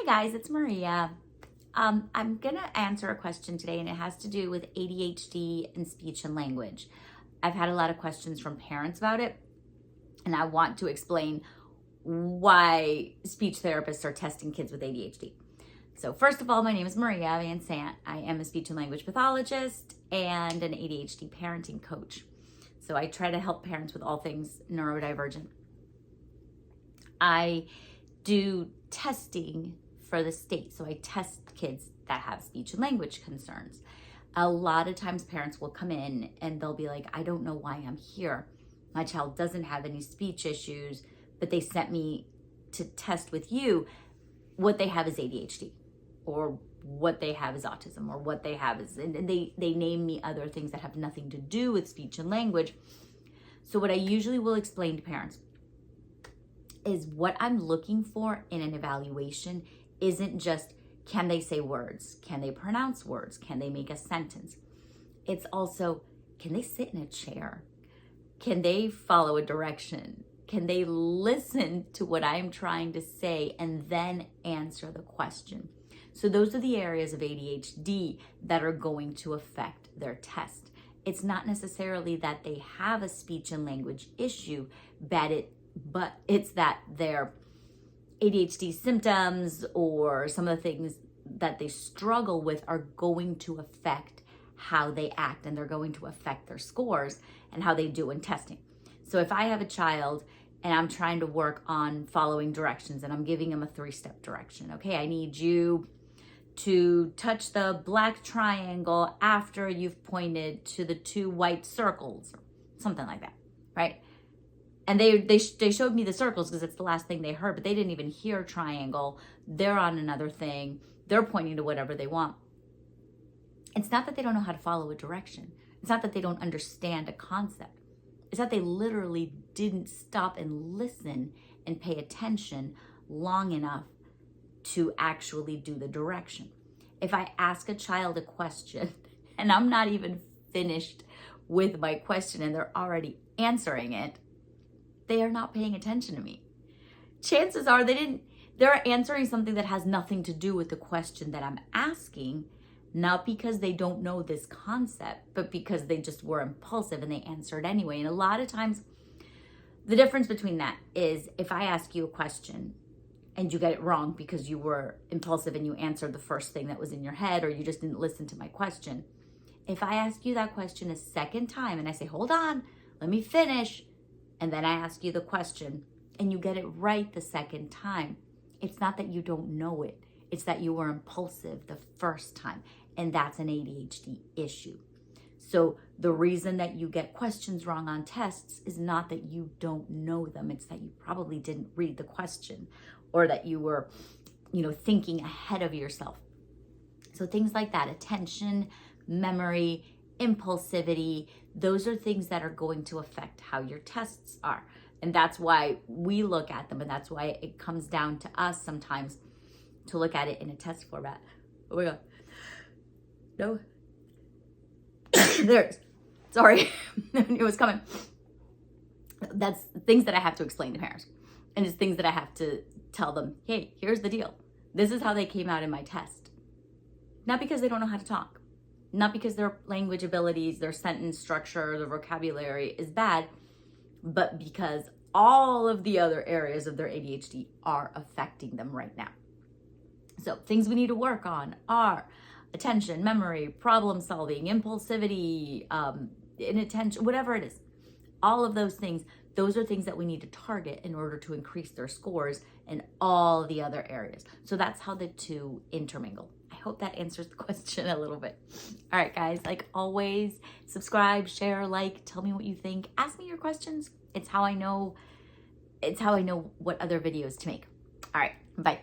Hi guys, it's Maria. I'm gonna answer a question today and it has to do with ADHD and speech and language. I've had a lot of questions from parents about it and I want to explain why speech therapists are testing kids with ADHD. So first of all, my name is Maria Van Sant. I am a speech and language pathologist and an ADHD parenting coach. So I try to help parents with all things neurodivergent. I do testing for the state. So I test kids that have speech and language concerns. A lot of times parents will come in and they'll be like, I don't know why I'm here. My child doesn't have any speech issues, but they sent me to test with you. What they have is ADHD, or what they have is autism, or what they have is, and they name me other things that have nothing to do with speech and language. So what I usually will explain to parents is what I'm looking for in an evaluation isn't just, can they say words? Can they pronounce words? Can they make a sentence? It's also, can they sit in a chair? Can they follow a direction? Can they listen to what I'm trying to say and then answer the question? So those are the areas of ADHD that are going to affect their test. It's not necessarily that they have a speech and language issue, but it's that their ADHD symptoms or some of the things that they struggle with are going to affect how they act, and they're going to affect their scores and how they do in testing. So if I have a child and I'm trying to work on following directions and I'm giving them a 3-step direction, okay, I need you to touch the black triangle after you've pointed to the 2 white circles, or something like that, right? And they showed me the circles because it's the last thing they heard, but they didn't even hear triangle. They're on another thing. They're pointing to whatever they want. It's not that they don't know how to follow a direction. It's not that they don't understand a concept. It's that they literally didn't stop and listen and pay attention long enough to actually do the direction. If I ask a child a question and I'm not even finished with my question and they're already answering it, they are not paying attention to me. Chances are they're answering something that has nothing to do with the question that I'm asking, not because they don't know this concept, but because they just were impulsive and they answered anyway. And a lot of times, the difference between that is if I ask you a question and you get it wrong because you were impulsive and you answered the first thing that was in your head, or you just didn't listen to my question. If I ask you that question a second time and I say, hold on, let me finish, and then I ask you the question and you get it right the second time, it's not that you don't know it. It's that you were impulsive the first time, and that's an ADHD issue. So the reason that you get questions wrong on tests is not that you don't know them. It's that you probably didn't read the question, or that you were, thinking ahead of yourself. So things like that, attention, memory, impulsivity, those are things that are going to affect how your tests are. And that's why we look at them, and that's why it comes down to us sometimes to look at it in a test format. Oh my God. No. There it is. Sorry. It was coming. That's things that I have to explain to parents. And it's things that I have to tell them, hey, here's the deal. This is how they came out in my test. Not because they don't know how to talk. Not because their language abilities, their sentence structure, their vocabulary is bad, but because all of the other areas of their ADHD are affecting them right now. So things we need to work on are attention, memory, problem solving, impulsivity, inattention, whatever it is. All of those things, those are things that we need to target in order to increase their scores in all the other areas. So that's how the two intermingle. I hope that answers the question a little bit. All right, guys, like always, subscribe, share, like, tell me what you think. Ask me your questions. It's how I know what other videos to make. All right, bye.